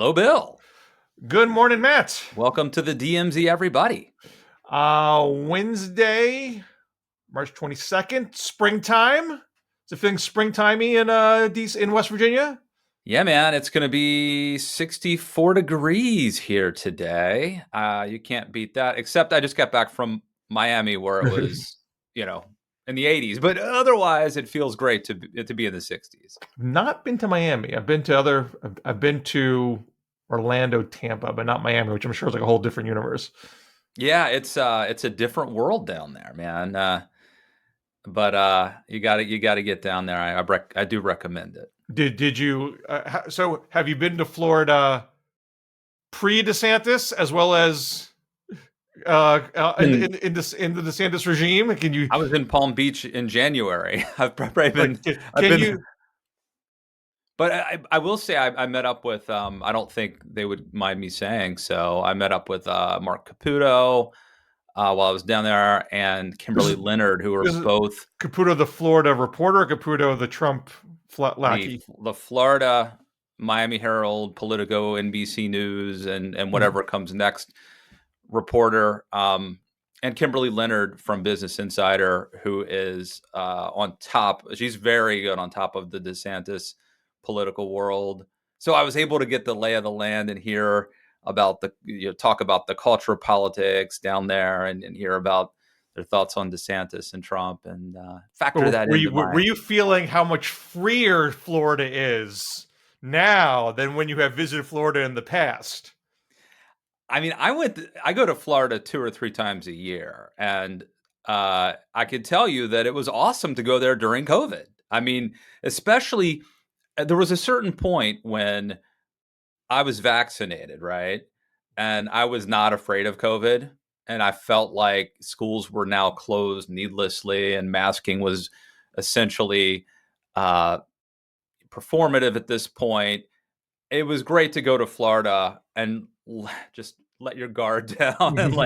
Hello, Bill. Good morning, Matt. Welcome to the DMZ, everybody. Wednesday, March 22nd, springtime. Is it feeling springtimey in West Virginia? Yeah, man, it's going to be 64 degrees here today. You can't beat that, except I just got back from Miami where it was, in the 80s. But otherwise, it feels great to be in the 60s. Not been to Miami. I've been to Orlando, Tampa, but not Miami, which I'm sure is like a whole different universe. Yeah, it's a different world down there, man. But you got to get down there. I do recommend it. Did you? So have you been to Florida pre DeSantis as well as in the DeSantis regime? Can you? I was in Palm Beach in January. I've probably been. Like, I've can been. you? But I will say I met up with I don't think they would mind me saying so. I met up with Mark Caputo while I was down there, and Kimberly Leonard, who are This is both Caputo, the Florida reporter, or Caputo, the Trump lackey. the Florida Miami Herald, Politico, NBC News, and whatever comes next reporter, and Kimberly Leonard from Business Insider, who is on top. She's very good on top of the DeSantis political world. So I was able to get the lay of the land and hear about talk about the culture of politics down there and hear about their thoughts on DeSantis and Trump and factor that into Were you feeling how much freer Florida is now than when you have visited Florida in the past? I mean, I go to Florida 2 or 3 times a year, and I could tell you that it was awesome to go there during COVID. I mean, especially there was a certain point when I was vaccinated, right? And I was not afraid of COVID. And I felt like schools were now closed needlessly and masking was essentially performative at this point. It was great to go to Florida and just let your guard down and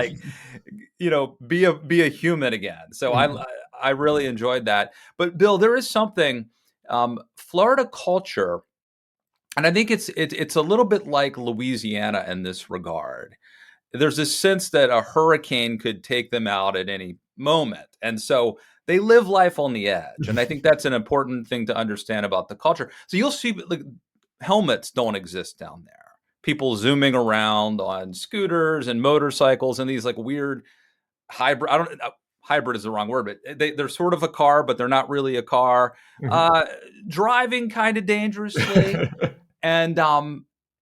be a human again. So I really enjoyed that. But Bill, there is something Florida culture, and I think it's a little bit like Louisiana in this regard. There's a sense that a hurricane could take them out at any moment, and so they live life on the edge. And I think that's an important thing to understand about the culture. So you'll see, like, helmets don't exist down there. People zooming around on scooters and motorcycles and these like weird hybrid. Hybrid is the wrong word, but they're sort of a car, but they're not really a car. Driving kind of dangerously, and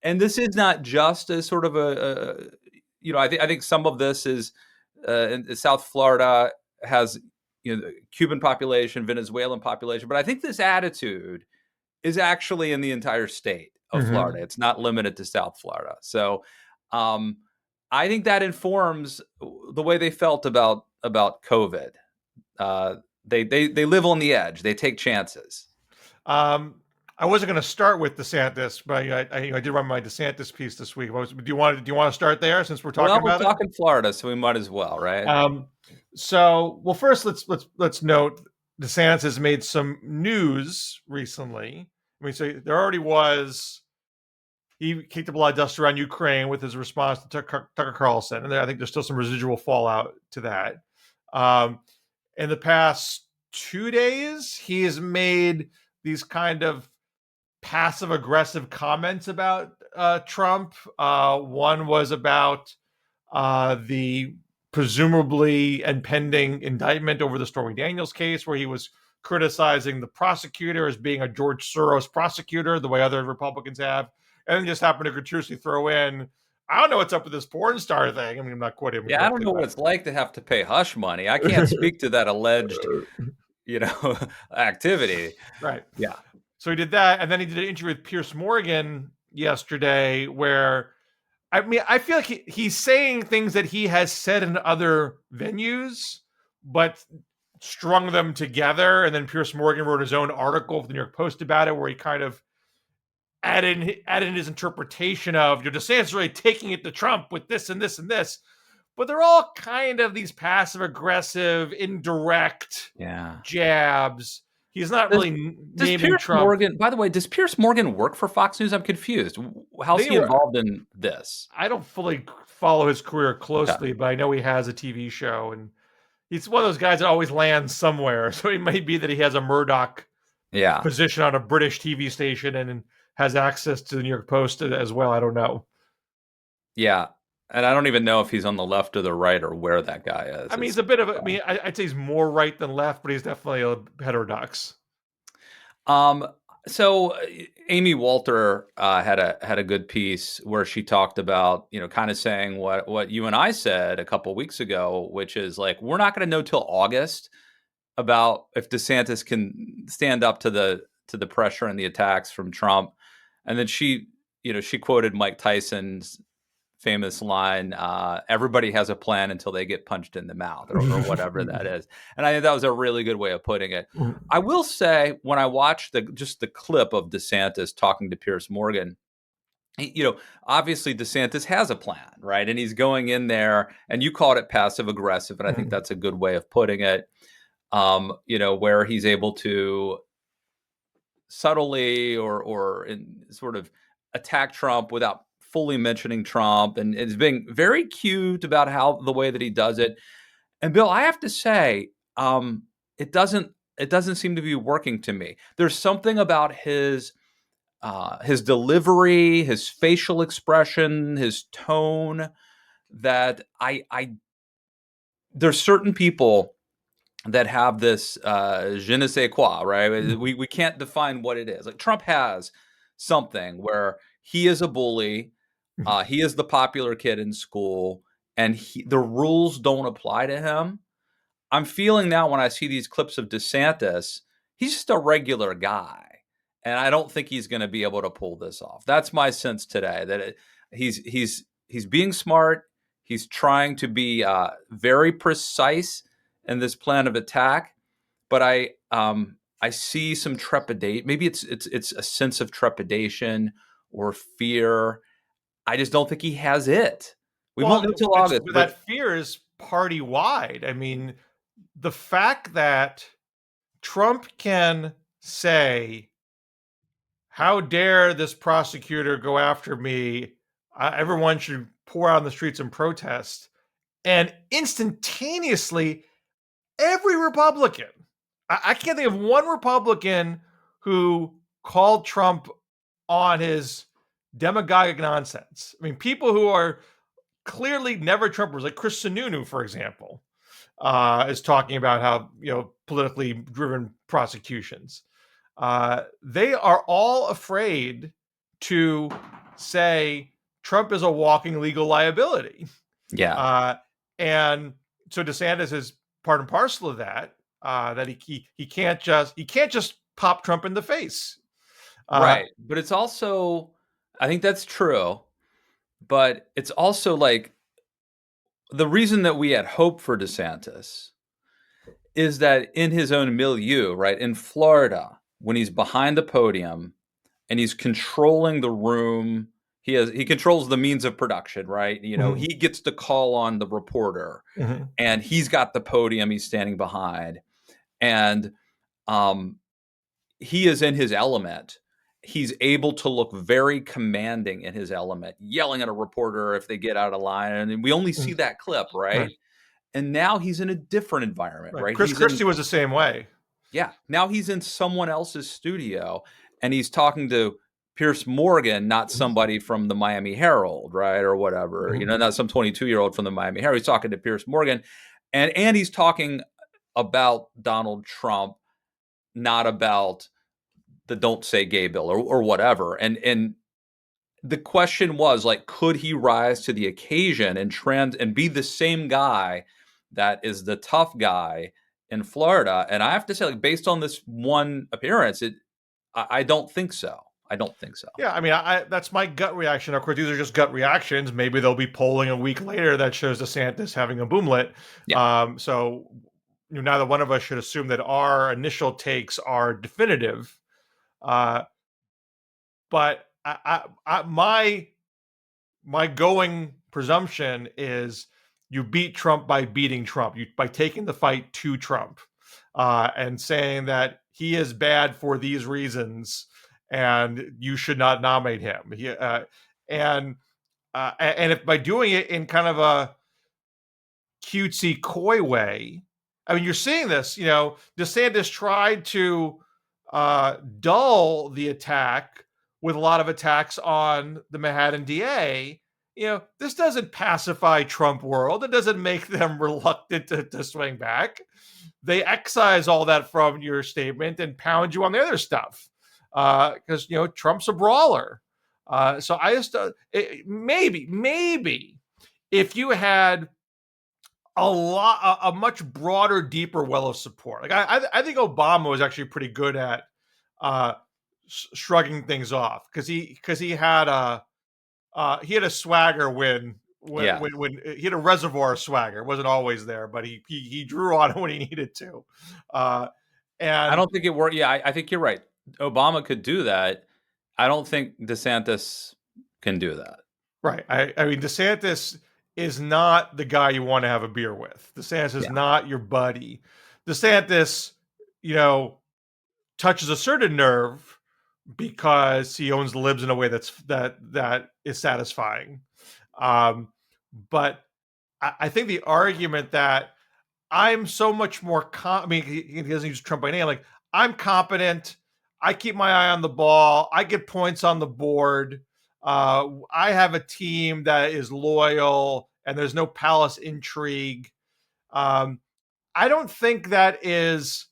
this is not just a sort of I think some of this is in South Florida has Cuban population, Venezuelan population, but I think this attitude is actually in the entire state of Florida. It's not limited to South Florida. So I think that informs the way they felt about COVID. They live on the edge. They take chances. I wasn't going to start with DeSantis, but I did run my DeSantis piece this week. Do you want to start there since we're talking about it? We're talking Florida, so we might as well, right? Well, first let's note DeSantis has made some news recently. I mean, so there already was. He kicked up a lot of dust around Ukraine with his response to Tucker Carlson, and I think there's still some residual fallout to that. In the past 2 days, he has made these kind of passive-aggressive comments about Trump. One was about the presumably impending indictment over the Stormy Daniels case, where he was criticizing the prosecutor as being a George Soros prosecutor, the way other Republicans have, and then just happened to gratuitously throw in, I don't know what's up with this porn star thing. I mean, I'm not quoting him. Yeah, I don't know what it's like to have to pay hush money. I can't speak to that alleged, activity. Right. Yeah. So he did that, and then he did an interview with Piers Morgan yesterday where, I mean, I feel like he's saying things that he has said in other venues, but strung them together. And then Piers Morgan wrote his own article for the New York Post about it, where he kind of added in his interpretation of DeSantis really taking it to Trump with this and this and this. But they're all kind of these passive aggressive, indirect jabs. he's not Does really does naming Pierce Trump. Morgan, by the way, does Pierce Morgan work for Fox News? I'm confused. How's They he were. involved in this? I don't fully follow his career Okay. closely, but I know he has a TV show, and he's one of those guys that always lands somewhere. So it might be that he has a Murdoch Yeah. position on a British TV station and has access to the New York Post as well. I don't know. Yeah. And I don't even know if he's on the left or the right or where that guy is. I mean, It's he's a bit of a. I mean, I'd say he's more right than left, but he's definitely a heterodox. Um, so Amy Walter had a good piece where she talked about, kind of saying what you and I said a couple weeks ago, which is like we're not going to know till August about if DeSantis can stand up to the pressure and the attacks from Trump. And then she quoted Mike Tyson's famous line, everybody has a plan until they get punched in the mouth, or whatever that is. And I think that was a really good way of putting it. I will say, when I watched the clip of DeSantis talking to Pierce Morgan, obviously DeSantis has a plan, right? And he's going in there, and you called it passive aggressive, and I think that's a good way of putting it. Where he's able to subtly or in sort of attack Trump without fully mentioning Trump, and is being very cute about how the way that he does it. And Bill, I have to say, it doesn't seem to be working to me. There's something about his delivery, his facial expression, his tone that I there's certain people that have this je ne sais quoi, right? We can't define what it is. Like Trump has something where he is a bully, he is the popular kid in school, and the rules don't apply to him. I'm feeling now when I see these clips of DeSantis, he's just a regular guy, and I don't think he's going to be able to pull this off. That's my sense today. He's being smart. He's trying to be very precise in this plan of attack, but I see some trepidation. Maybe it's a sense of trepidation or fear. I just don't think he has it. We won't Well, know till August, but that fear is party wide. I mean, the fact that Trump can say, "How dare this prosecutor go after me? Everyone should pour out on the streets and protest," and instantaneously, every Republican, I can't think of one Republican who called Trump on his demagogic nonsense. I mean, people who are clearly never Trumpers, like Chris Sununu, for example, is talking about how politically driven prosecutions. They are all afraid to say Trump is a walking legal liability, yeah. and so DeSantis is part and parcel of that. That he can't just pop Trump in the face. Right. But it's also, I think that's true, but it's also like the reason that we had hope for DeSantis is that in his own milieu, right, in Florida, when he's behind the podium and he's controlling the room, he controls the means of production, right? He gets to call on the reporter, and he's got the podium he's standing behind, and he is in his element. He's able to look very commanding in his element, yelling at a reporter if they get out of line. And we only see that clip, right? And now he's in a different environment, right? Chris Christie was the same way. Yeah. Now he's in someone else's studio, and he's talking to Pierce Morgan, not somebody from the Miami Herald, right? Or whatever, not some 22-year-old from the Miami Herald. He's talking to Pierce Morgan, and he's talking about Donald Trump, not about the "Don't Say Gay" bill or whatever. And the question was like, could he rise to the occasion and be the same guy that is the tough guy in Florida? And I have to say, like, based on this one appearance, I don't think so. I don't think so. Yeah, I mean, that's my gut reaction. Of course, these are just gut reactions. Maybe they'll be polling a week later that shows DeSantis having a boomlet. Yeah. So neither one of us should assume that our initial takes are definitive. But my going presumption is you beat Trump by beating Trump, by taking the fight to Trump, and saying that he is bad for these reasons, and you should not nominate him. And and if by doing it in kind of a cutesy, coy way, I mean, you're seeing this. DeSantis tried to dull the attack with a lot of attacks on the Manhattan DA. This doesn't pacify Trump world. It doesn't make them reluctant to swing back. They excise all that from your statement and pound you on the other stuff because Trump's a brawler. So I just maybe if you had a much broader, deeper well of support. Like I think Obama was actually pretty good at uh, shrugging things off because he had a swagger Yeah. when he had a reservoir of swagger. It wasn't always there, but he drew on it when he needed to. Uh, I and don't think it worked. Yeah, I think you're right. Obama could do that. I don't think DeSantis can do that. right, I mean DeSantis is not the guy you want to have a beer with. DeSantis is Yeah. not your buddy. DeSantis, you know, touches a certain nerve because he owns the libs in a way that is satisfying. But I think the argument that I'm so much more, I mean, he doesn't use Trump by name. Like I'm competent. I keep my eye on the ball. I get points on the board. I have a team that is loyal, and there's no palace intrigue. Um, I don't think that is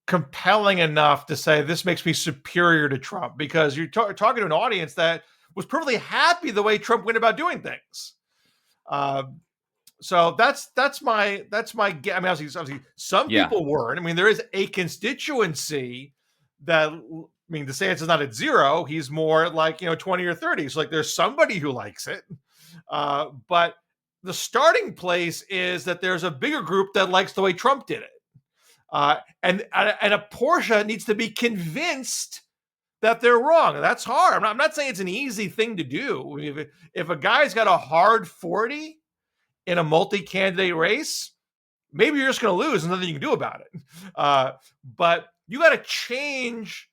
compelling enough to say this makes me superior to Trump because you're talking to an audience that was perfectly happy the way Trump went about doing things. Uh, so that's my I mean, obviously some Yeah. people weren't. I mean, there is a constituency that DeSantis is not at zero. He's more like 20 or 30. So like there's somebody who likes it, but the starting place is that there's a bigger group that likes the way Trump did it. And a Porsche needs to be convinced that they're wrong. That's hard. I'm not saying it's an easy thing to do. I mean, if a guy's got a hard 40 in a multi-candidate race, maybe you're just going to lose. There's nothing you can do about it. But you got to change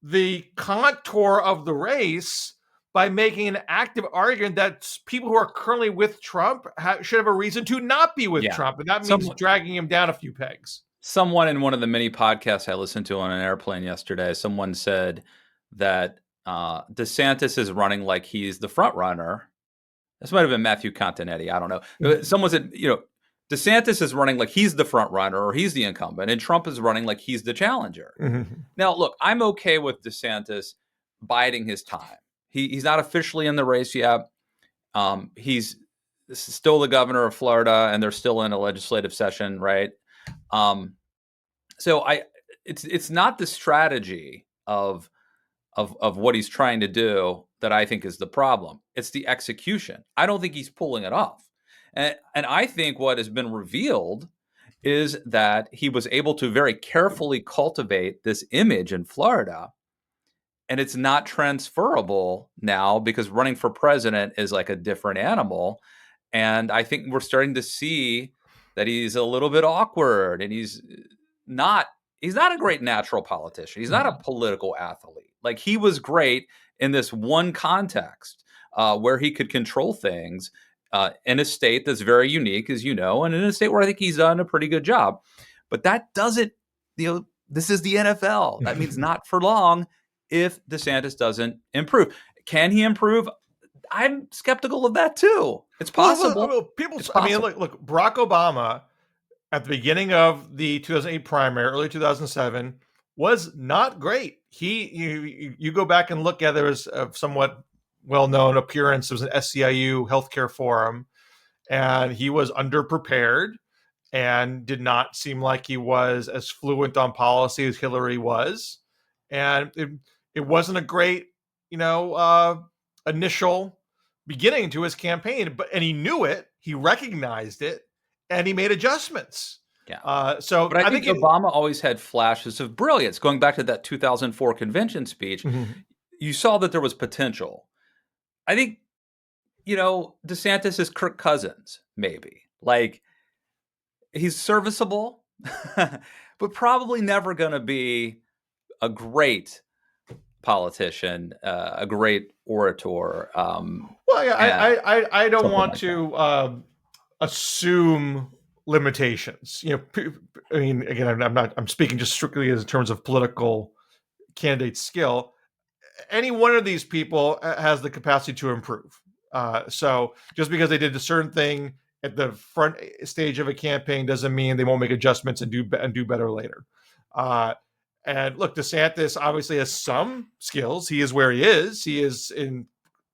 the contour of the race by making an active argument that people who are currently with Trump should have a reason to not be with Yeah. Trump. And that means dragging him down a few pegs. Someone in one of the many podcasts I listened to on an airplane yesterday, someone said that DeSantis is running like he's the front runner. This might have been Matthew Continetti. I don't know. Mm-hmm. Someone said, DeSantis is running like he's the front runner or he's the incumbent, and Trump is running like he's the challenger. Mm-hmm. Now, look, I'm okay with DeSantis biding his time. He's not officially in the race yet. He's still the governor of Florida, and they're still in a legislative session, right? So it's not the strategy of what he's trying to do that I think is the problem. It's the execution. I don't think he's pulling it off. And I think what has been revealed is that he was able to very carefully cultivate this image in Florida, and it's not transferable now because running for president is like a different animal. And I think we're starting to see that he's a little bit awkward, and he's not a great natural politician. He's not a political athlete. Like he was great in this one context where he could control things in a state that's very unique, as you know, and in a state where I think he's done a pretty good job. But that doesn't, this is the NFL. That means not for long if DeSantis doesn't improve. Can he improve? I'm skeptical of that too. It's possible. Look, Barack Obama at the beginning of the 2008 primary, early 2007, was not great. You go back and look at, there was a somewhat well-known appearance. It was an SCIU healthcare forum, and he was underprepared and did not seem like he was as fluent on policy as Hillary was. And it wasn't a great, initial beginning to his campaign, and he knew it, he recognized it, and he made adjustments. Yeah. But I think Obama always had flashes of brilliance. Going back to that 2004 convention speech, you saw that there was potential. I think, DeSantis is Kirk Cousins, maybe. Like, he's serviceable, but probably never going to be a great politician, a great orator. Well, yeah, And I don't something want like that. to assume limitations. I mean, again, I'm speaking just strictly as in terms of political candidate skill. Any one of these people has the capacity to improve. So just because they did a certain thing at the front stage of a campaign doesn't mean they won't make adjustments and do better later. Uh, and look, DeSantis obviously has some skills. He is where he is. He is in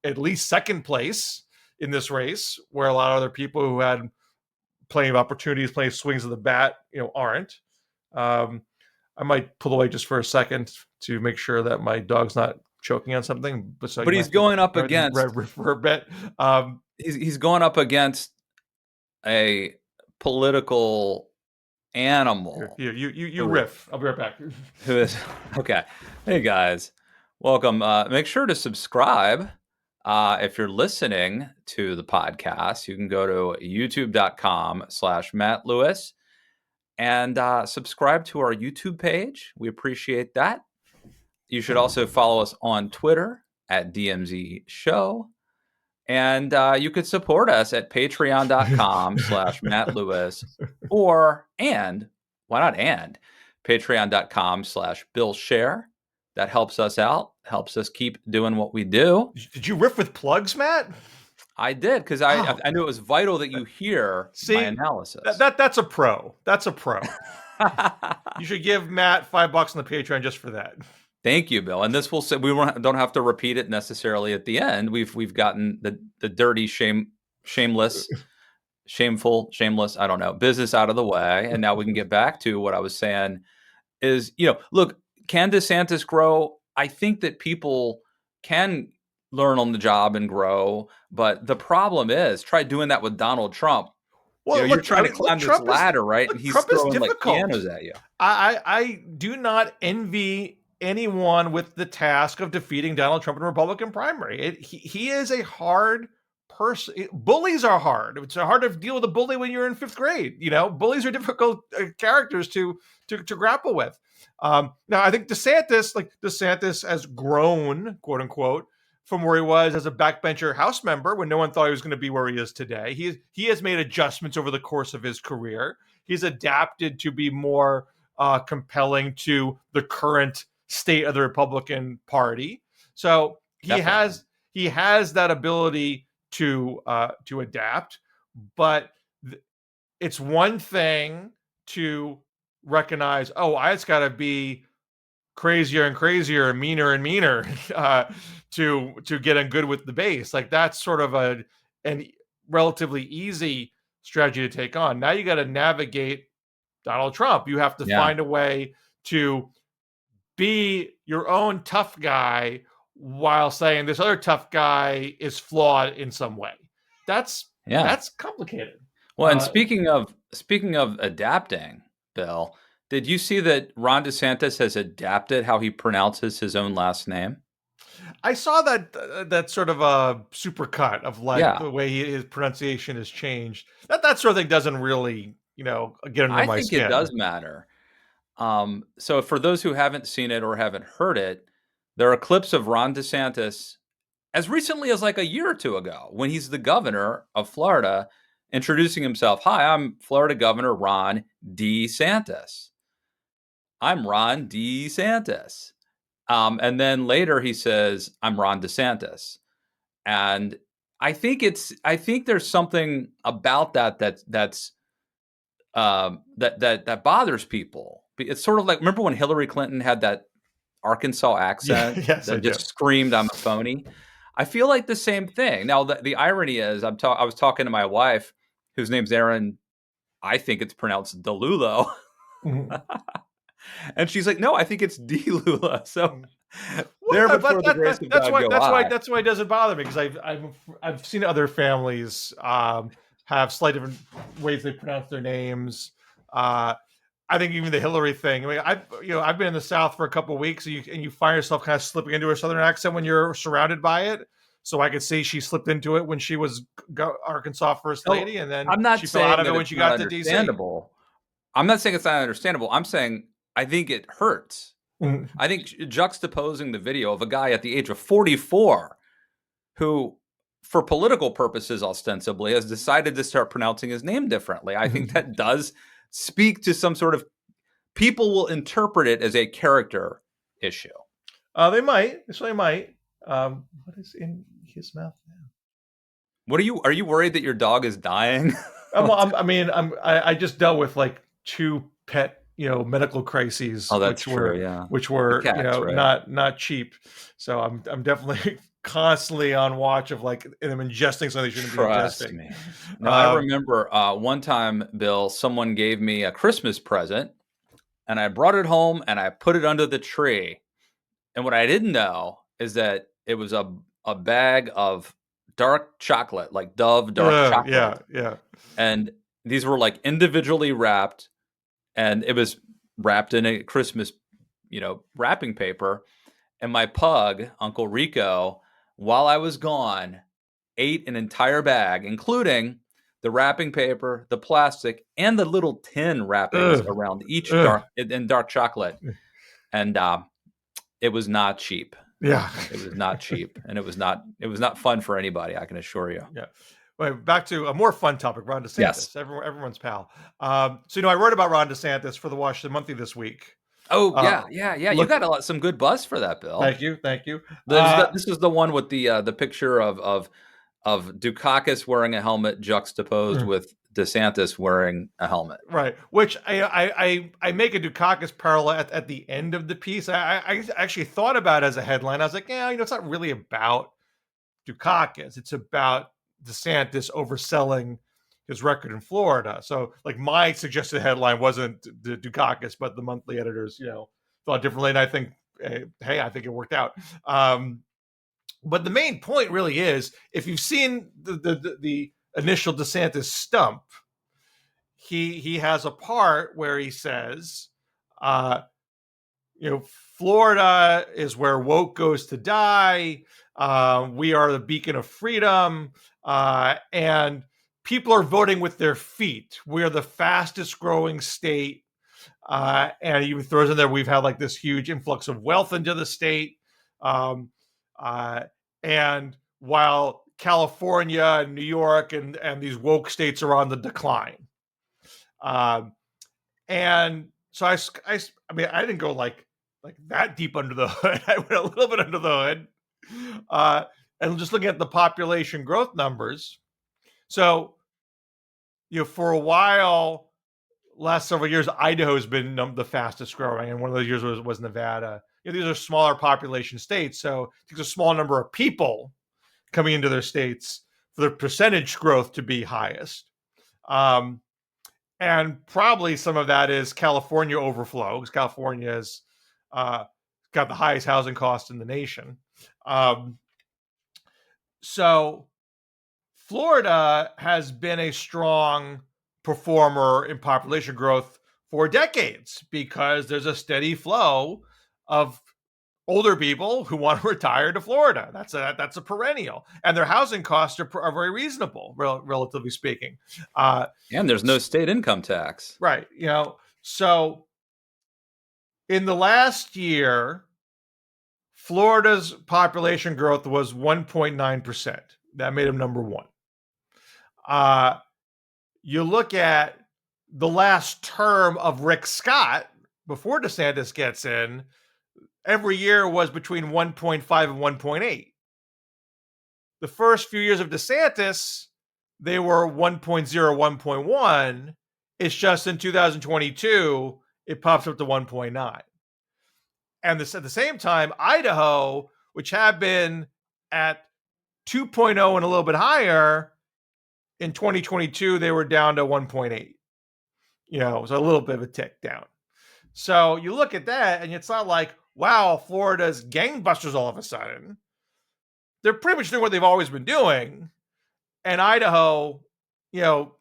at least second place in this race, where a lot of other people who had plenty of opportunities, plenty of swings of the bat, aren't. Um, I might pull away just for a second to make sure that my dog's not choking on something. But so you But might he's have to going up against for a bit. he's going up against a political animal You who riff. I'll be right back. who is okay. Hey guys, welcome. Make sure to subscribe. If you're listening to the podcast, you can go to youtube.com/Matt Lewis and subscribe to our YouTube page. We appreciate that. You should also follow us on Twitter at DMZ Show. And you could support us at patreon.com/Matt Lewis and why not patreon.com/Bill Scher. That helps us out, helps us keep doing what we do. Did you riff with plugs, Matt? I did because I knew it was vital that you hear my analysis. That's a pro. That's a pro. You should give Matt $5 on the Patreon just for that. Thank you, Bill. And this will say we don't have to repeat it necessarily at the end. We've gotten the dirty, shameless, I don't know, business out of the way, and now we can get back to what I was saying. Is look, can DeSantis grow? I think that people can learn on the job and grow, but the problem is try doing that with Donald Trump. Well, you're trying to climb this ladder, right? And he's throwing like pianos at you. I do not envy anyone with the task of defeating Donald Trump in a Republican primary. He is a hard person. Bullies are hard. It's hard to deal with a bully when you're in fifth grade. Bullies are difficult characters to grapple with. Now, I think DeSantis has grown, quote unquote, from where he was as a backbencher House member when no one thought he was going to be where he is today. He has made adjustments over the course of his career. He's adapted to be more compelling to the current state of the Republican Party. So he has that ability to adapt. But it's one thing to recognize, I just got to be crazier and crazier, meaner and meaner to get in good with the base. Like that's sort of a relatively easy strategy to take on. Now you got to navigate Donald Trump. You have to find a way to be your own tough guy while saying this other tough guy is flawed in some way. That's complicated. Well, and speaking of adapting, Bill, did you see that Ron DeSantis has adapted how he pronounces his own last name? I saw that sort of a supercut of the way his pronunciation has changed. That sort of thing doesn't really, get under my skin. I think it does matter. So for those who haven't seen it or haven't heard it, there are clips of Ron DeSantis as recently as like a year or two ago when he's the governor of Florida introducing himself. Hi, I'm Florida Governor Ron DeSantis. I'm Ron DeSantis. And then later he says, I'm Ron DeSantis. And I think there's something about that bothers people. It's sort of like, remember when Hillary Clinton had that Arkansas accent that just screamed, I'm a phony? I feel like the same thing. Now, the irony is I was talking to my wife, whose name's Erin. I think it's pronounced Delulo. Mm-hmm. And she's like, no, I think it's D-Lula. So that's why it doesn't bother me, because I've seen other families have slightly different ways they pronounce their names. I think even the Hillary thing. I mean, I've been in the South for a couple of weeks, and you find yourself kind of slipping into a Southern accent when you're surrounded by it. So I could see she slipped into it when she was Arkansas First Lady, and then I'm not she fell out of it when she got to DC. I'm not saying it's not understandable. I'm saying I think it hurts. Mm. I think juxtaposing the video of a guy at the age of 44 who, for political purposes ostensibly, has decided to start pronouncing his name differently. I think that does speak to some sort of, people will interpret it as a character issue. They might. They certainly might. What is in his mouth now? What are you worried that your dog is dying? I just dealt with like 2 pet, medical crises, Oh, that's true. Yeah. which The were, cats, right? not cheap. So I'm definitely constantly on watch of like them ingesting something they shouldn't be Trust ingesting. me. No, I remember one time, Bill, someone gave me a Christmas present and I brought it home and I put it under the tree. And what I didn't know is that it was a bag of dark chocolate, like Dove dark chocolate. Yeah. And these were like individually wrapped, and it was wrapped in a Christmas, wrapping paper. And my pug, Uncle Rico, while I was gone, ate an entire bag, including the wrapping paper, the plastic, and the little tin wrappings Ugh. around each Ugh. dark chocolate. And it was not cheap. Yeah. It was not cheap, and it was not fun for anybody, I can assure you. Yeah. Wait, back to a more fun topic, Ron DeSantis, Yes. everyone's pal. So I wrote about Ron DeSantis for the Washington Monthly this week. Oh, yeah. You got some good buzz for that, Bill. Thank you. This is the one with the picture of Dukakis wearing a helmet juxtaposed with DeSantis wearing a helmet. Right, which I make a Dukakis parallel at the end of the piece. I actually thought about it as a headline. I was like, it's not really about Dukakis. It's about DeSantis overselling his record in Florida. So, like, my suggested headline wasn't the Dukakis, but the monthly editors, thought differently. And I think, hey, I think it worked out. But the main point really is, if you've seen the initial DeSantis stump, he has a part where he says, Florida is where woke goes to die. We are the beacon of freedom. And people are voting with their feet. We are the fastest growing state. And he even throws in there, we've had like this huge influx of wealth into the state. And while California and New York and these woke states are on the decline. And so I didn't go like that deep under the hood. I went a little bit under the hood. And just looking at the population growth numbers. So, for a while, last several years, Idaho's been the fastest growing, and one of those years was Nevada. These are smaller population states, so it takes a small number of people coming into their states for the percentage growth to be highest. And probably some of that is California overflow, because California has got the highest housing cost in the nation. So Florida has been a strong performer in population growth for decades because there's a steady flow of older people who want to retire to Florida. That's a perennial, and their housing costs are very reasonable, relatively speaking. And there's no state income tax, right? So in the last year, Florida's population growth was 1.9%. That made them number one. You look at the last term of Rick Scott before DeSantis gets in, every year was between 1.5 and 1.8. The first few years of DeSantis, they were 1.0, 1.1. It's just in 2022, it pops up to 1.9. And at the same time, Idaho, which had been at 2.0 and a little bit higher, in 2022, they were down to 1.8. So a little bit of a tick down. So you look at that, and it's not like, wow, Florida's gangbusters all of a sudden. They're pretty much doing what they've always been doing. And Idaho,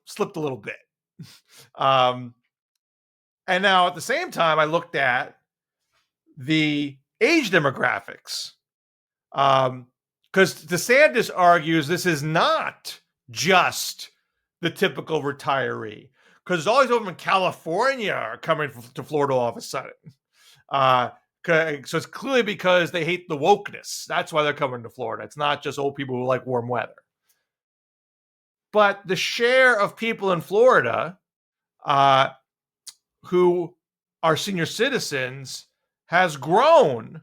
slipped a little bit. And now at the same time, I looked at the age demographics. Because DeSantis argues this is not just the typical retiree. because all these people in California are coming to Florida all of a sudden. So it's clearly because they hate the wokeness. That's why they're coming to Florida. It's not just old people who like warm weather. But the share of people in Florida who are senior citizens has grown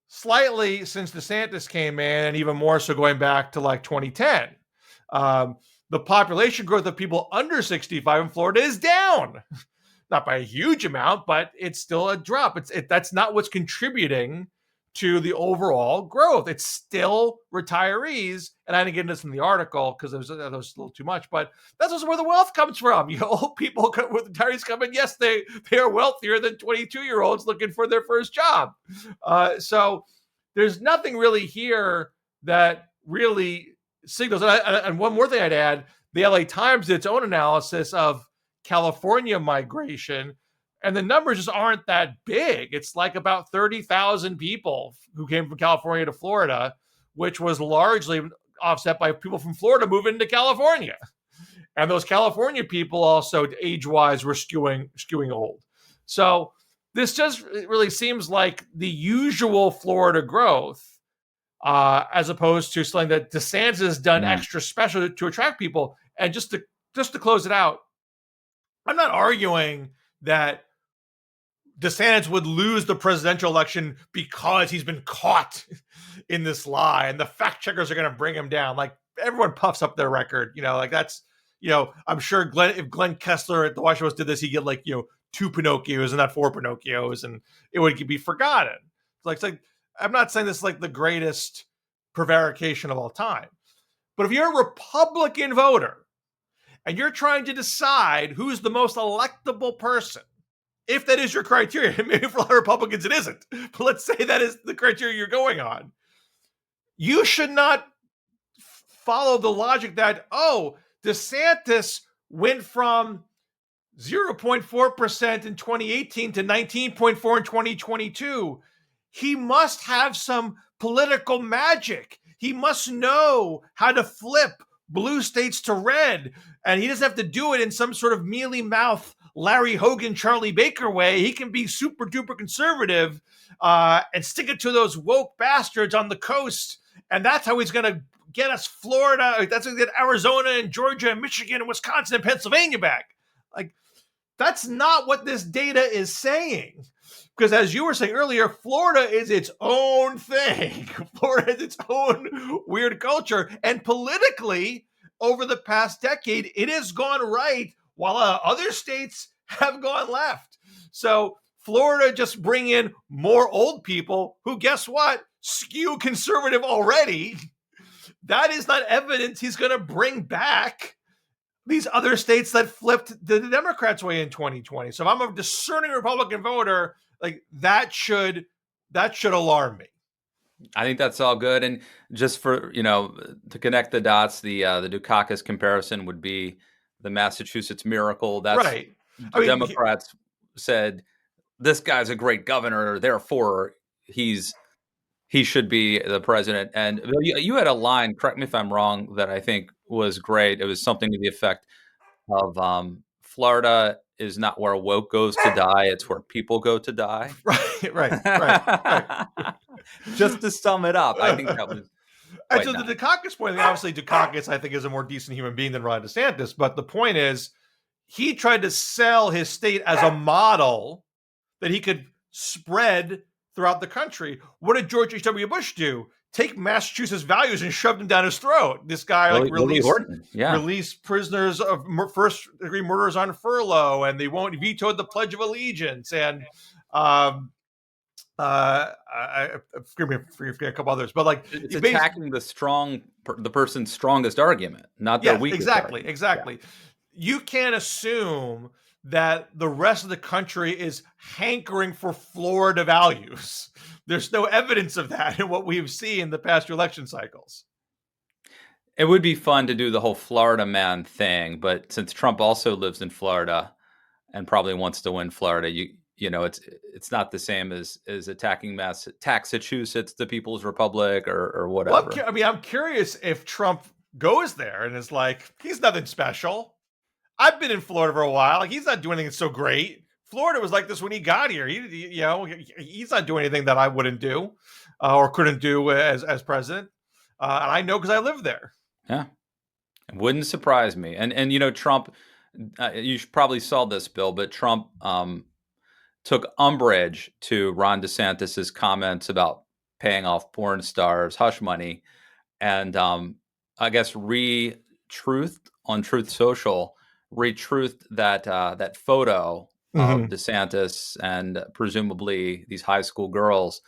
slightly since DeSantis came in, and even more so going back to like 2010. The population growth of people under 65 in Florida is down. Not by a huge amount, but it's still a drop. That's not what's contributing to the overall growth. It's still retirees, and I didn't get into this in the article because that was a little too much, but that's also where the wealth comes from. Old people with retirees come in, yes, they are wealthier than 22-year-olds looking for their first job. So there's nothing really here that really signals. And one more thing I'd add, the LA Times did its own analysis of California migration, and the numbers just aren't that big. It's like about 30,000 people who came from California to Florida, which was largely offset by people from Florida moving to California. And those California people also, age-wise, were skewing old. So this just really seems like the usual Florida growth, as opposed to something that DeSantis has done extra special to attract people. And just to close it out, I'm not arguing that DeSantis would lose the presidential election because he's been caught in this lie and the fact checkers are going to bring him down. Like, everyone puffs up their record, like that's, I'm sure if Glenn Kessler at the Washington Post did this, he'd get 2 Pinocchios and not 4 Pinocchios, and it would be forgotten. It's like I'm not saying this is like the greatest prevarication of all time, but if you're a Republican voter and you're trying to decide who's the most electable person, if that is your criteria, maybe for a lot of Republicans it isn't, but let's say that is the criteria you're going on, you should not follow the logic that, DeSantis went from 0.4% in 2018 to 19.4 in 2022. He must have some political magic. He must know how to flip blue states to red, and he doesn't have to do it in some sort of mealy mouth Larry Hogan, Charlie Baker way. He can be super duper conservative and stick it to those woke bastards on the coast, and that's how he's going to get us Florida. That's going to get Arizona and Georgia and Michigan and Wisconsin and Pennsylvania back. Like, that's not what this data is saying. Because as you were saying earlier, Florida is its own thing. Florida is its own weird culture. And politically, over the past decade, it has gone right while other states have gone left. So Florida just bring in more old people who, guess what, skew conservative already. That is not evidence he's going to bring back these other states that flipped the Democrats' way in 2020. So if I'm a discerning Republican voter, like that should alarm me. I think that's all good. And just for, to connect the dots, the Dukakis comparison would be the Massachusetts miracle. That's right. The Democrats said, this guy's a great governor, therefore he should be the president. And you had a line, correct me if I'm wrong, that I think was great. It was something to the effect of Florida is not where woke goes to die, it's where people go to die. Right. Just to sum it up, I think that was. And so the Dukakis point, obviously Dukakis, I think, is a more decent human being than Ron DeSantis. But the point is, he tried to sell his state as a model that he could spread throughout the country. What did George H.W. Bush do? Take Massachusetts values and shove them down his throat. This guy released prisoners of first-degree murderers on furlough, and they won't vetoed the Pledge of Allegiance, and forgive me for a couple others, but like it's attacking the person's strongest argument, not their weakest. Exactly. Yeah. You can't assume that the rest of the country is hankering for Florida values. There's no evidence of that in what we've seen in the past election cycles. It would be fun to do the whole Florida man thing, but since Trump also lives in Florida and probably wants to win Florida, it's not the same as attacking Massachusetts, the People's Republic, or whatever. Well, I'm curious if Trump goes there and is like, he's nothing special. I've been in Florida for a while. Like, he's not doing anything so great. Florida was like this when he got here. He's not doing anything that I wouldn't do or couldn't do as president. And I know because I live there. Yeah, it wouldn't surprise me. And Trump, you probably saw this, Bill, but Trump took umbrage to Ron DeSantis's comments about paying off porn stars hush money, and I guess Truth on Truth Social retruthed that photo of Mm-hmm. DeSantis and presumably these high school girls,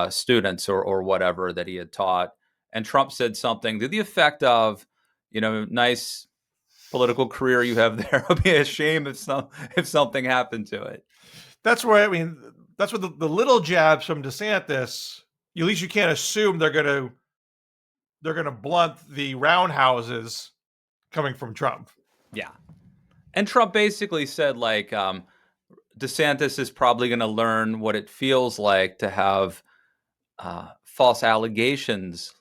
students or whatever that he had taught, and Trump said something to the effect of, nice political career you have there. It would be a shame if something happened to it. That's where that's what the little jabs from DeSantis. At least you can't assume they're gonna blunt the roundhouses coming from Trump. Yeah. And Trump basically said, like, DeSantis is probably going to learn what it feels like to have false allegations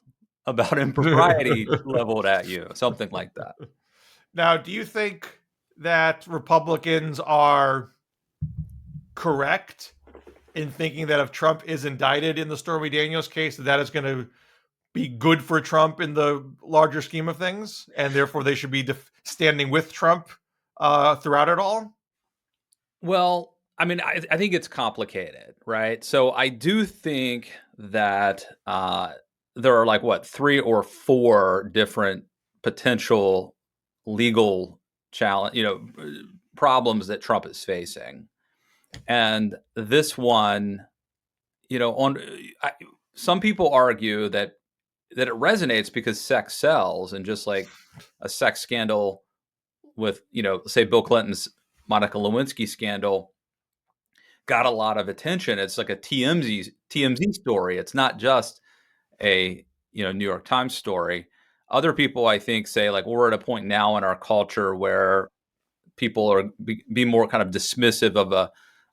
about impropriety leveled at you, something like that. Now, do you think that Republicans are correct in thinking that if Trump is indicted in the Stormy Daniels case, that is going to be good for Trump in the larger scheme of things, and therefore they should be standing with Trump throughout it all? Well, I mean, I think it's complicated, right? So I do think that there are like what 3 or 4 different potential legal challenge, problems that Trump is facing, and this one, on some people argue that it resonates because sex sells, and just like a sex scandal with, say Bill Clinton's Monica Lewinsky scandal got a lot of attention. It's like a TMZ story. It's not just a New York Times story. Other people, I think, say like we're at a point now in our culture where people are be more kind of dismissive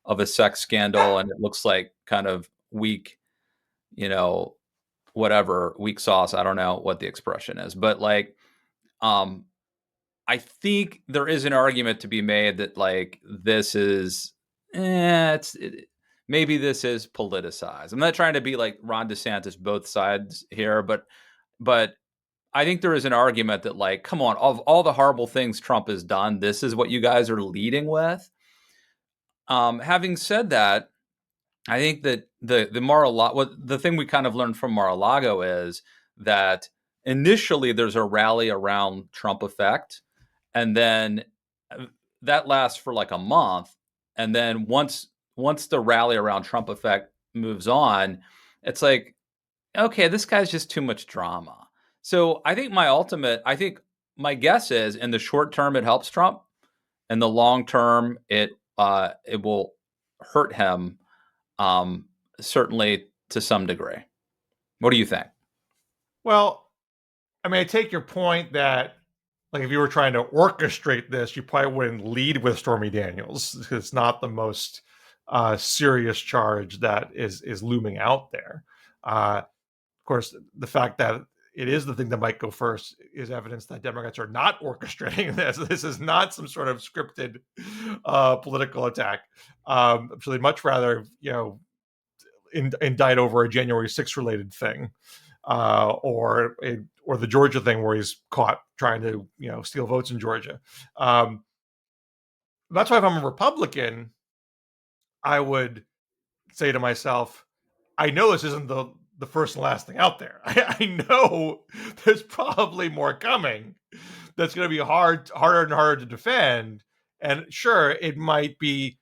of a sex scandal, and it looks like kind of weak, you know, whatever, weak sauce. I don't know what the expression is, but like, um, I think there is an argument to be made that like this is, maybe this is politicized. I'm not trying to be like Ron DeSantis both sides here, but I think there is an argument that like, come on, of all the horrible things Trump has done, this is what you guys are leading with. Having said that, I think that the what the thing we kind of learned from Mar-a-Lago is that initially there's a rally around Trump effect, and then that lasts for like a month, and then once the rally around Trump effect moves on, it's like, okay, this guy's just too much drama. So I think my guess is in the short term it helps Trump, in the long term it will hurt him, um, certainly to some degree. What do you think? Well, I mean, I take your point that, like, if you were trying to orchestrate this, you probably wouldn't lead with Stormy Daniels. It's not the most serious charge that is looming out there. Of course, the fact that it is the thing that might go first is evidence that Democrats are not orchestrating this. This is not some sort of scripted political attack. So they'd much rather, indict over a January 6th related thing, or the Georgia thing where he's caught trying to steal votes in Georgia. That's why if I'm a Republican, I would say to myself, I know this isn't the first and last thing out there. I know there's probably more coming that's going to be harder and harder to defend. And sure, it might be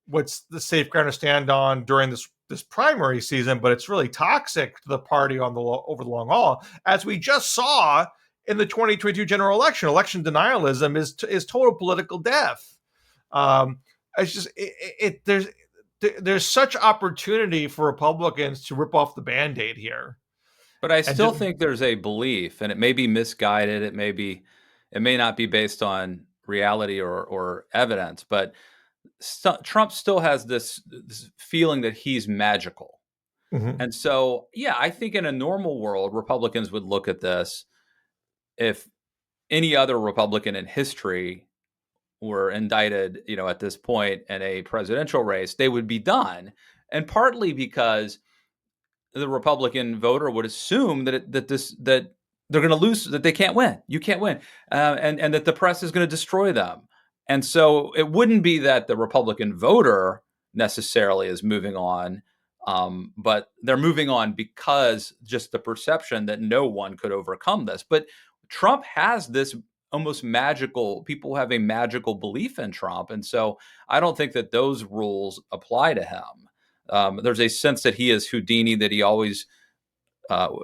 what's the safe ground to stand on during this primary season, but it's really toxic to the party over the long haul, as we just saw in the 2022 general election. Election denialism is total political death. It's just there's such opportunity for Republicans to rip off the Band-Aid here. But I still think there's a belief, and it may be misguided. It may not be based on reality or evidence, but Trump still has this feeling that he's magical. Mhm. And so, yeah, I think in a normal world, Republicans would look at this, if any other Republican in history were indicted, at this point in a presidential race, they would be done. And partly because the Republican voter would assume that they're going to lose, that they can't win. You can't win, and that the press is going to destroy them. And so it wouldn't be that the Republican voter necessarily is moving on, but they're moving on because just the perception that no one could overcome this. But Trump has this almost magical, people have a magical belief in Trump. And so I don't think that those rules apply to him. There's a sense that he is Houdini, that he always, that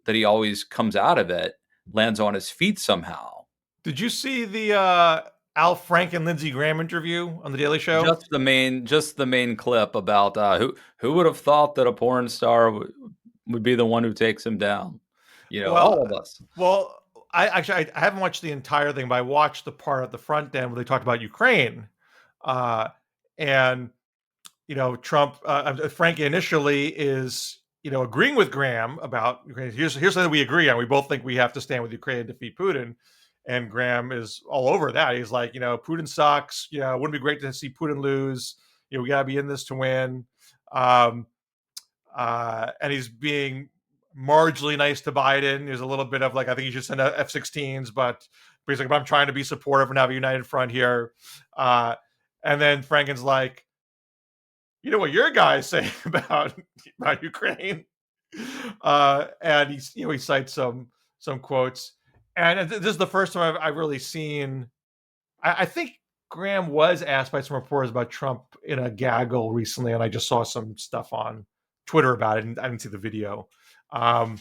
he always comes out of it, lands on his feet somehow. Did you see the Al Franken and Lindsey Graham interview on the Daily Show? Just the main clip about who would have thought that a porn star would be the one who takes him down. All of us. Well, I haven't watched the entire thing, but I watched the part at the front end where they talked about Ukraine, and Trump, Frankie initially is agreeing with Graham about Ukraine. Here's something we agree on. We both think we have to stand with Ukraine and defeat Putin. And Graham is all over that. He's like, Putin sucks. It wouldn't be great to see Putin lose. We got to be in this to win. And he's being marginally nice to Biden. There's a little bit of like, I think he should send F-16s, but basically, I'm trying to be supportive and have a united front here. And then Franken's like, you know what your guys say about Ukraine? And he cites some quotes. And this is the first time I've really seen. I think Graham was asked by some reporters about Trump in a gaggle recently, and I just saw some stuff on Twitter about it, and I didn't see the video. This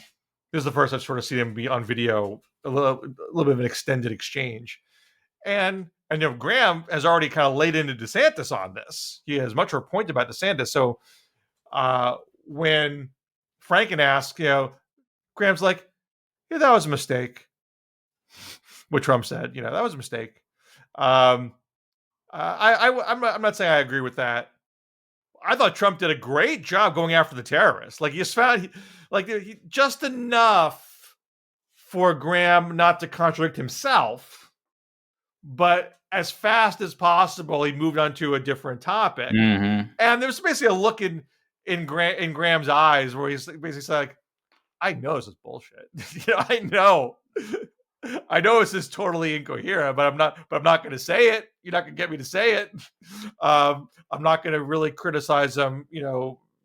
is the first I've sort of seen him be on video, a little bit of an extended exchange. And Graham has already kind of laid into DeSantis on this. He has much of a point about DeSantis. So when Franken asked, Graham's like, yeah, that was a mistake. What Trump said, that was a mistake. I'm not saying I agree with that. I thought Trump did a great job going after the terrorists. Like, he found just enough for Graham not to contradict himself, but as fast as possible, he moved on to a different topic. Mm-hmm. And there's basically a look in Graham's eyes where he's basically like, I know this is bullshit. I know this is totally incoherent, but I'm not going to say it. You're not going to get me to say it. I'm not going to really criticize them,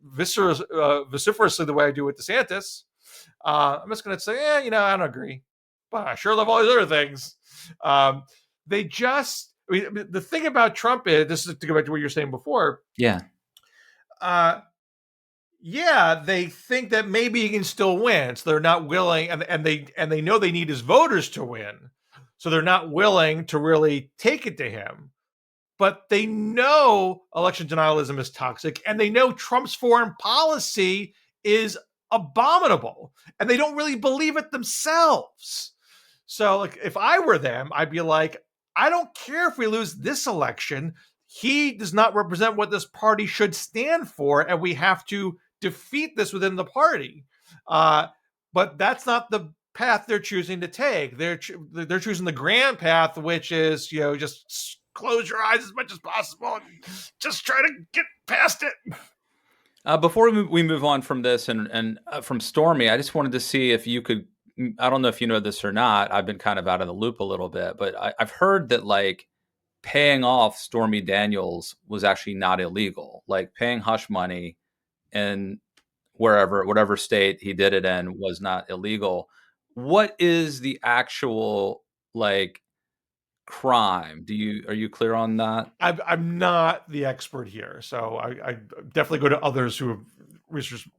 vociferously the way I do with DeSantis. I'm just going to say, I don't agree, but I sure love all these other things. The thing about Trump is, this is to go back to what you were saying before. Yeah. They think that maybe he can still win, so they're not willing, and they know they need his voters to win, so they're not willing to really take it to him. But they know election denialism is toxic, and they know Trump's foreign policy is abominable, and they don't really believe it themselves. So, like, if I were them, I'd be like, I don't care if we lose this election. He does not represent what this party should stand for, and we have to defeat this within the party. But that's not the path they're choosing to take. They're choosing the Graham path, which is, just close your eyes as much as possible and just try to get past it. Before we move on from this and from Stormy, I just wanted to see if you could, I don't know if you know this or not, I've been kind of out of the loop a little bit, but I've heard that, like, paying off Stormy Daniels was actually not illegal. Like, paying hush money in whatever state he did it in was not illegal. What is the actual, like, crime? Are you clear on that? I'm not the expert here, so I definitely go to others who have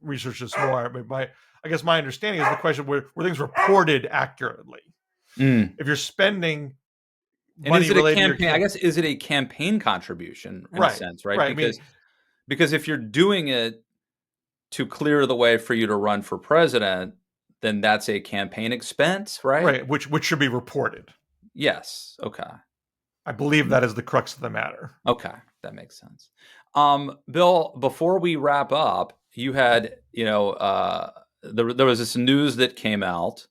researched this more. But I guess my understanding is the question were things reported accurately. If you're spending money, and is it a campaign? I guess, is it a campaign contribution in a sense, right? Right. Because if you're doing it to clear the way for you to run for president, then that's a campaign expense, right? Right, which should be reported. Yes. Okay. I believe that is the crux of the matter. Okay, that makes sense. Bill, before we wrap up, you had, there was this news that came out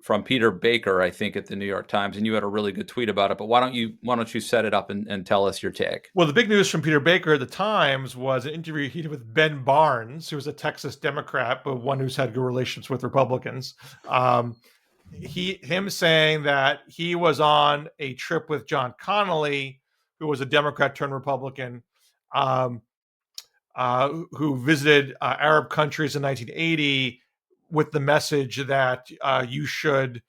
from Peter Baker, I think, at the New York Times, and you had a really good tweet about it. But why don't you set it up and tell us your take? Well, the big news from Peter Baker at the Times was an interview he did with Ben Barnes, who was a Texas Democrat, but one who's had good relations with Republicans. Him saying that he was on a trip with John Connally, who was a Democrat turned Republican, who visited Arab countries in 1980 with the message that you should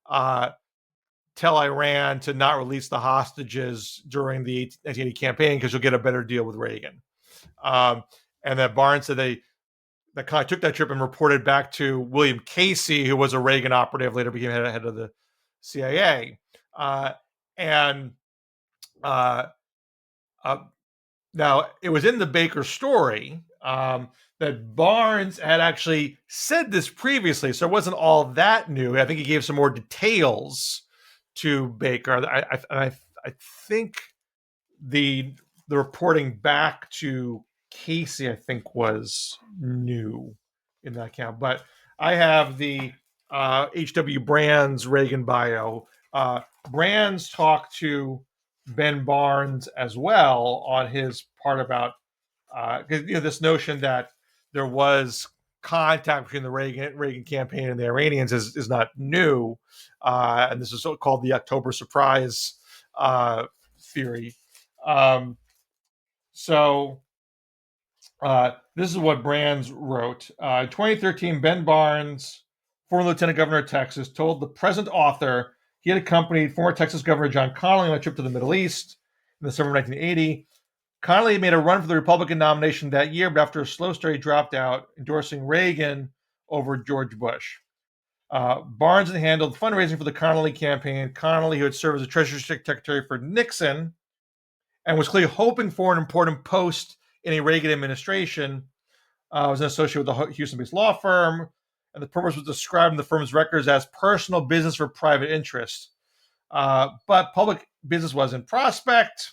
tell Iran to not release the hostages during the 1980 campaign because you'll get a better deal with Reagan. And that Barnes said they kind of took that trip and reported back to William Casey, who was a Reagan operative, later became head of the CIA. Now, it was in the Baker story that Barnes had actually said this previously, so it wasn't all that new. I think he gave some more details to Baker. I think the reporting back to Casey, I think, was new in that account. But I have the H.W. Brands Reagan bio. Brands talked to Ben Barnes as well on his part about this notion that there was contact between the Reagan campaign and the Iranians is not new, and this is called the October surprise theory. This is what Brands wrote. In 2013, Ben Barnes, former Lieutenant Governor of Texas, told the present author he had accompanied former Texas Governor John Connally on a trip to the Middle East in the summer of 1980. Connally made a run for the Republican nomination that year, but after a slow start, he dropped out, endorsing Reagan over George Bush. Barnes had handled fundraising for the Connally campaign. Connally, who had served as a Treasury Secretary for Nixon and was clearly hoping for an important post in a Reagan administration, was an associate with the Houston-based law firm, and the purpose was described in the firm's records as personal business for private interest. But public business was in prospect.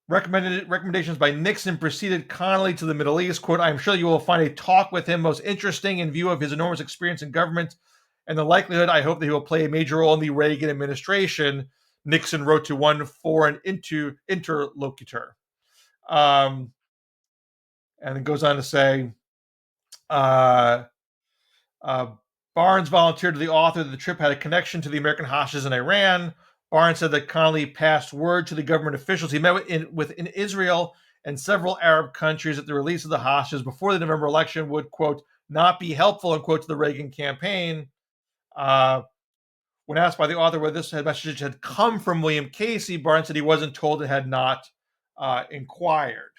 Recommendations by Nixon preceded Connally to the Middle East. Quote, "I am sure you will find a talk with him most interesting in view of his enormous experience in government and the likelihood, I hope, that he will play a major role in the Reagan administration," Nixon wrote to one foreign interlocutor. And it goes on to say, Barnes volunteered to the author that the trip had a connection to the American hostages in Iran. Barnes said that Connally passed word to the government officials he met in Israel and several Arab countries that the release of the hostages before the November election would, quote, not be helpful, unquote, to the Reagan campaign. When asked by the author whether this message had come from William Casey, Barnes said he wasn't told, it had not inquired.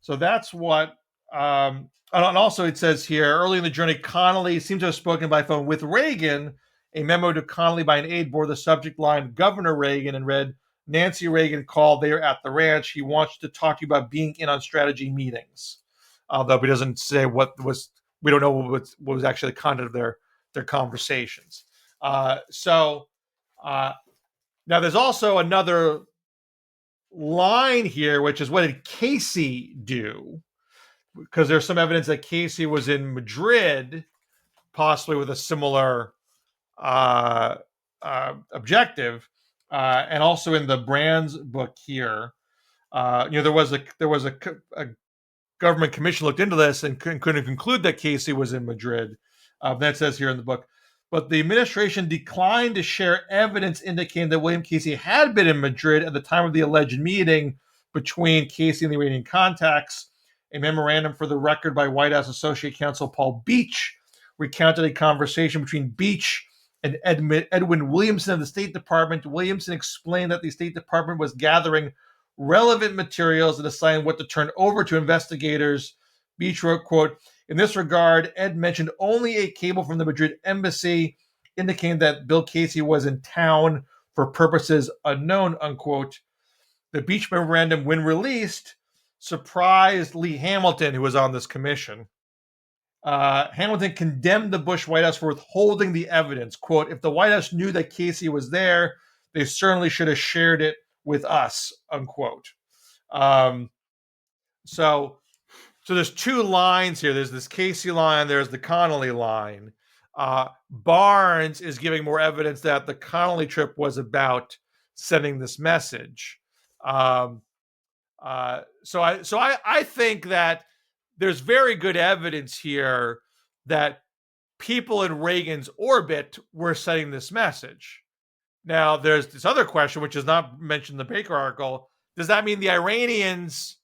So that's what... and also it says here, early in the journey, Connally seems to have spoken by phone with Reagan. A memo to Connally by an aide bore the subject line, Governor Reagan, and read, Nancy Reagan called, they are at the ranch. He wants to talk to you about being in on strategy meetings. Although he doesn't say we don't know what was actually the content of their conversations. Now there's also another line here, which is, what did Casey do? Because there's some evidence that Casey was in Madrid, possibly with a similar objective, and also in the Brands book here, there was a government commission looked into this and couldn't conclude that Casey was in Madrid. That says here in the book, but the administration declined to share evidence indicating that William Casey had been in Madrid at the time of the alleged meeting between Casey and the Iranian contacts. A memorandum for the record by White House Associate Counsel Paul Beach recounted a conversation between Beach and Edwin Williamson of the State Department. Williamson explained that the State Department was gathering relevant materials and deciding what to turn over to investigators. Beach wrote, quote, in this regard, Ed mentioned only a cable from the Madrid embassy indicating that Bill Casey was in town for purposes unknown, unquote. The Beach memorandum, when released, surprised Lee Hamilton, who was on this commission. Hamilton condemned the Bush White House for withholding the evidence. Quote, if the White House knew that Casey was there, they certainly should have shared it with us, unquote. So So there's two lines here. There's this Casey line. There's the Connolly line. Barnes is giving more evidence that the Connolly trip was about sending this message. So I think that there's very good evidence here that people in Reagan's orbit were sending this message. Now, there's this other question, which is not mentioned in the Baker article. Does that mean the Iranians,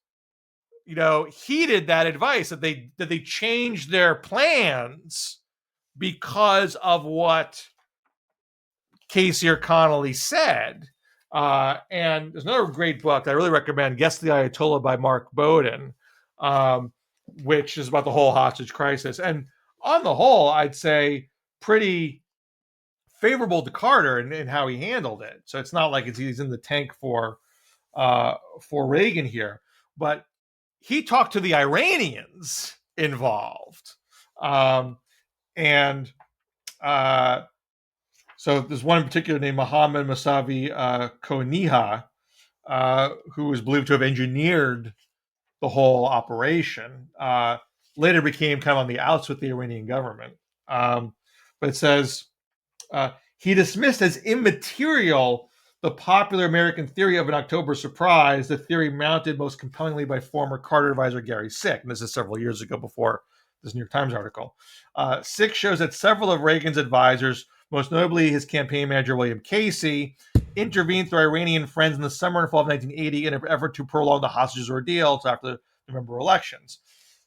heeded that advice, that they changed their plans because of what Casey or Connolly said? And there's another great book that I really recommend, Guess the Ayatollah by Mark Bowden, which is about the whole hostage crisis. And on the whole, I'd say pretty favorable to Carter in how he handled it. So it's not like he's in the tank for Reagan here, but he talked to the Iranians involved, and so there's one in particular named Mohammad Masavi Koniha, who is believed to have engineered the whole operation. Later became kind of on the outs with the Iranian government. But it says, he dismissed as immaterial the popular American theory of an October surprise, the theory mounted most compellingly by former Carter advisor Gary Sick. And this is several years ago, before this New York Times article. Sick shows that several of Reagan's advisors, most notably his campaign manager William Casey, intervened through Iranian friends in the summer and fall of 1980 in an effort to prolong the hostages ordeal until after the November elections.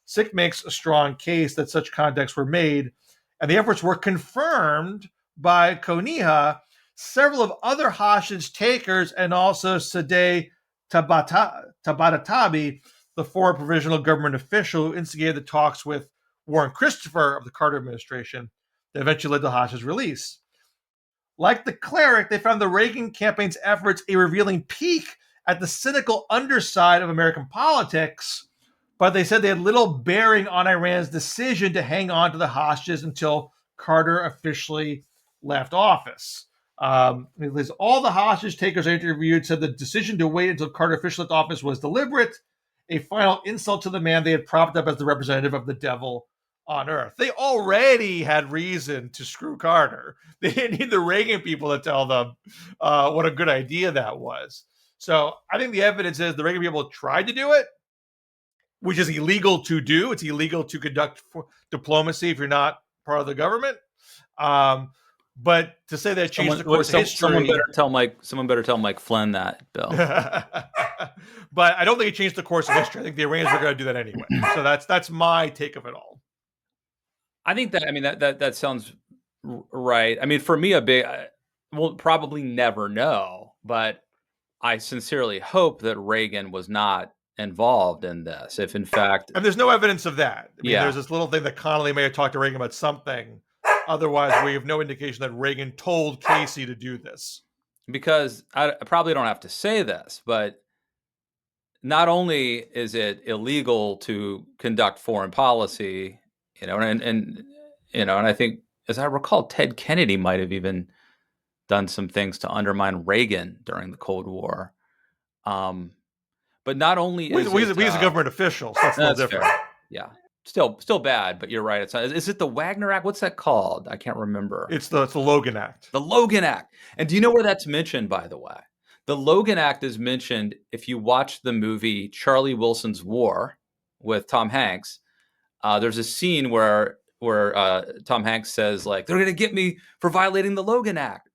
Sick makes a strong case that such contacts were made, and the efforts were confirmed by Koniha, several of other hostage takers, and also Sadeh Tabatabai, the former provisional government official who instigated the talks with Warren Christopher of the Carter administration that eventually led to hostage release. Like the cleric, they found the Reagan campaign's efforts a revealing peek at the cynical underside of American politics, but they said they had little bearing on Iran's decision to hang on to the hostages until Carter officially left office. All the hostage takers I interviewed said the decision to wait until Carter officially left office was deliberate, a final insult to the man they had propped up as the representative of the devil on earth. They already had reason to screw Carter. They didn't need the Reagan people to tell them what a good idea that was. So I think the evidence is the Reagan people tried to do it, which is illegal to do. It's illegal to conduct diplomacy if you're not part of the government. But to say that changed the course of history, someone better tell Mike Flynn that, Bill. But I don't think it changed the course of history. I think the Iranians were going to do that anyway. So that's my take of it all. I think that sounds right. I mean, for me, we'll probably never know, but I sincerely hope that Reagan was not involved in this. If in fact, and there's no evidence of that. I mean, there's this little thing that Connolly may have talked to Reagan about something. Otherwise, we have no indication that Reagan told Casey to do this. Because I probably don't have to say this, but not only is it illegal to conduct foreign policy, and I think, as I recall, Ted Kennedy might have even done some things to undermine Reagan during the Cold War. But not only is he's a government official, so that's a little different. Fair. Yeah. Still bad, but you're right. Is it the Wagner Act? What's that called? I can't remember. It's the Logan Act. The Logan Act. And do you know where that's mentioned, by the way? The Logan Act is mentioned if you watch the movie Charlie Wilson's War with Tom Hanks. There's a scene where Tom Hanks says, like, they're going to get me for violating the Logan Act,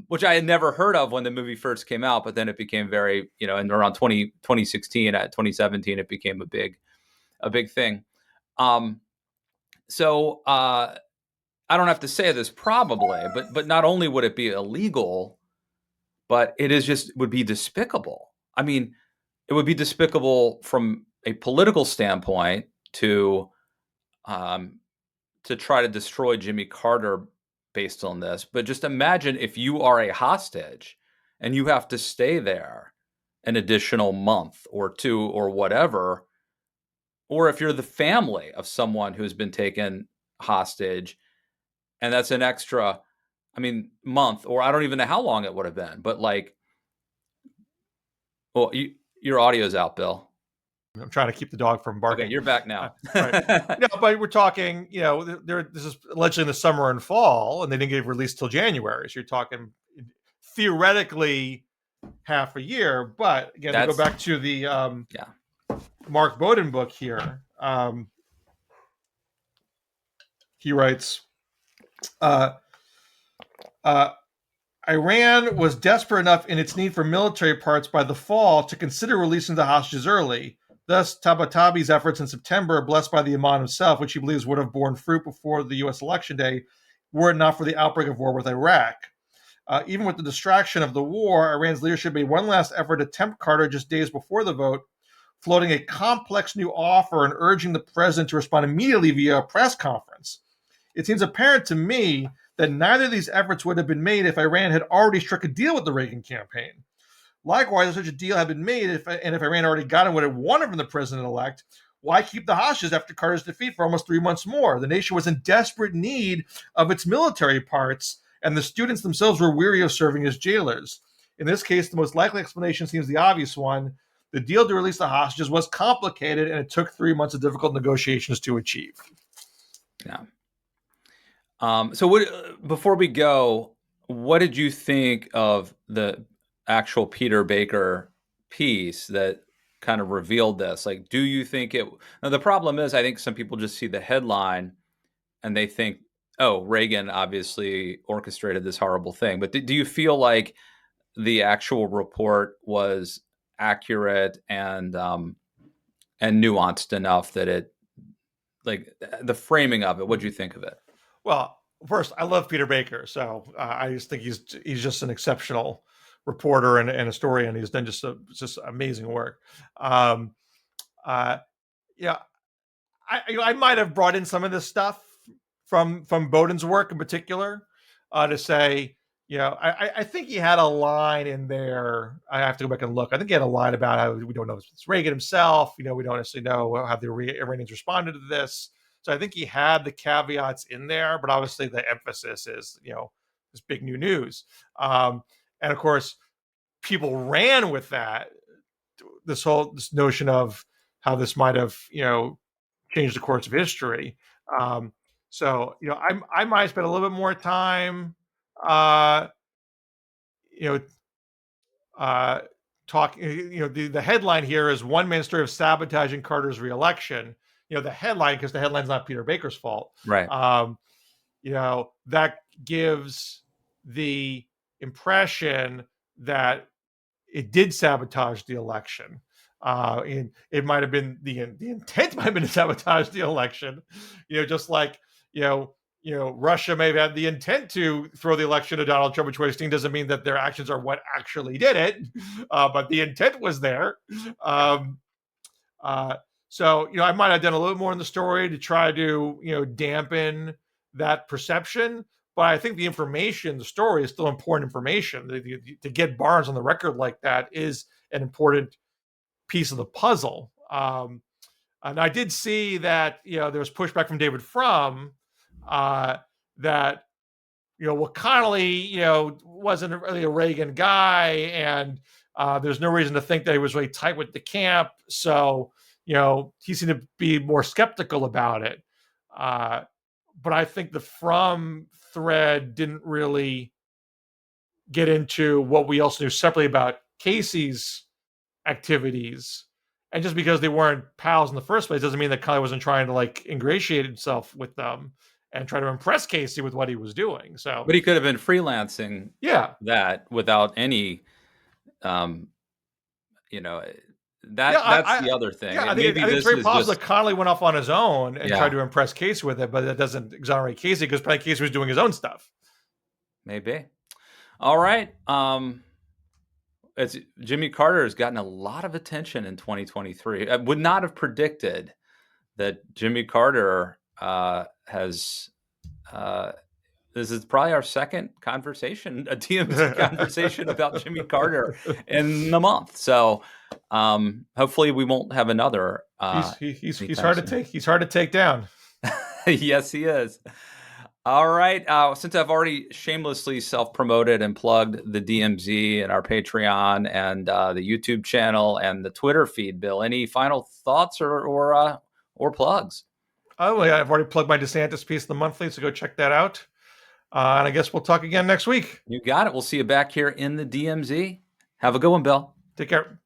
which I had never heard of when the movie first came out. But then it became very, and around 2016, at 2017, it became a big thing. So I don't have to say this probably, but not only would it be illegal, but would be despicable. I mean, it would be despicable from a political standpoint to try to destroy Jimmy Carter based on this. But just imagine if you are a hostage and you have to stay there an additional month or two or whatever, or if you're the family of someone who's been taken hostage, and that's an extra, month, or I don't even know how long it would have been, but your audio's out, Bill. I'm trying to keep the dog from Okay, barking. you're back now. Right. No, but we're talking, this is allegedly in the summer and fall, and they didn't get released till January. So you're talking theoretically half a year. But again, to go back to the yeah. Mark Bowden book here, he writes, Iran was desperate enough in its need for military parts by the fall to consider releasing the hostages early. Thus, Tabataba's efforts in September, blessed by the Imam himself, which he believes would have borne fruit before the U.S. election day, were it not for the outbreak of war with Iraq. Even with the distraction of the war, Iran's leadership made one last effort to tempt Carter just days before the vote, floating a complex new offer and urging the president to respond immediately via a press conference. It seems apparent to me that neither of these efforts would have been made if Iran had already struck a deal with the Reagan campaign. Likewise, if such a deal had been made, if Iran already gotten what it wanted from the president-elect, why keep the hostages after Carter's defeat for almost 3 months more? The nation was in desperate need of its military parts, and the students themselves were weary of serving as jailers. In this case, the most likely explanation seems the obvious one. The deal to release the hostages was complicated, and it took 3 months of difficult negotiations to achieve. Yeah. Before we go, what did you think of the actual Peter Baker piece that kind of revealed this? Like, do you think it? Now, the problem is, I think some people just see the headline and they think, oh, Reagan obviously orchestrated this horrible thing. But do you feel like the actual report was accurate and nuanced enough that it, like, the framing of it? What do you think of it? Well, first, I love Peter Baker, so I just think he's just an exceptional reporter and historian. He's done just amazing work. Yeah, I might have brought in some of this stuff from Bowden's work in particular to say, I think he had a line in there. I have to go back and look. I think he had a line about how we don't know if it's Reagan himself. We don't necessarily know how the Iranians responded to this. So I think he had the caveats in there, but obviously the emphasis is, this big new news. And of course, people ran with that, this notion of how this might have, changed the course of history. So, I might spend a little bit more time, talking, the headline here is one man's story of sabotaging Carter's reelection. The headline, because the headline's not Peter Baker's fault. Right. That gives the impression that it did sabotage the election. And it might have been the intent might have been to sabotage the election. Just like, Russia may have had the intent to throw the election to Donald Trump in 2016 doesn't mean that their actions are what actually did it, but the intent was there. So, I might have done a little more in the story to try to, dampen that perception. But I think the information, the story is still important information. To get Barnes on the record like that is an important piece of the puzzle. And I did see that, there was pushback from David Frum that, Connolly, wasn't really a Reagan guy. And there's no reason to think that he was really tight with the camp. So, he seemed to be more skeptical about it. But I think the Frum thread didn't really get into what we also knew separately about Casey's activities. And just because they weren't pals in the first place doesn't mean that Connolly wasn't trying to ingratiate himself with them and try to impress Casey with what he was doing. So, but he could have been freelancing that without any, that's the other thing. Yeah, I think it's very possible that Connolly went off on his own and tried to impress Casey with it, but that doesn't exonerate Casey because probably Casey was doing his own stuff. Maybe. All right. Jimmy Carter has gotten a lot of attention in 2023. I would not have predicted that Jimmy Carter has. This is probably our second conversation, a DMZ conversation about Jimmy Carter in the month. So hopefully we won't have another. He's hard to take. He's hard to take down. Yes, he is. All right. Since I've already shamelessly self-promoted and plugged the DMZ and our Patreon and the YouTube channel and the Twitter feed, Bill, any final thoughts or plugs? Oh, yeah, I've already plugged my DeSantis piece of the monthly, so go check that out. And I guess we'll talk again next week. You got it. We'll see you back here in the DMZ. Have a good one, Bill. Take care.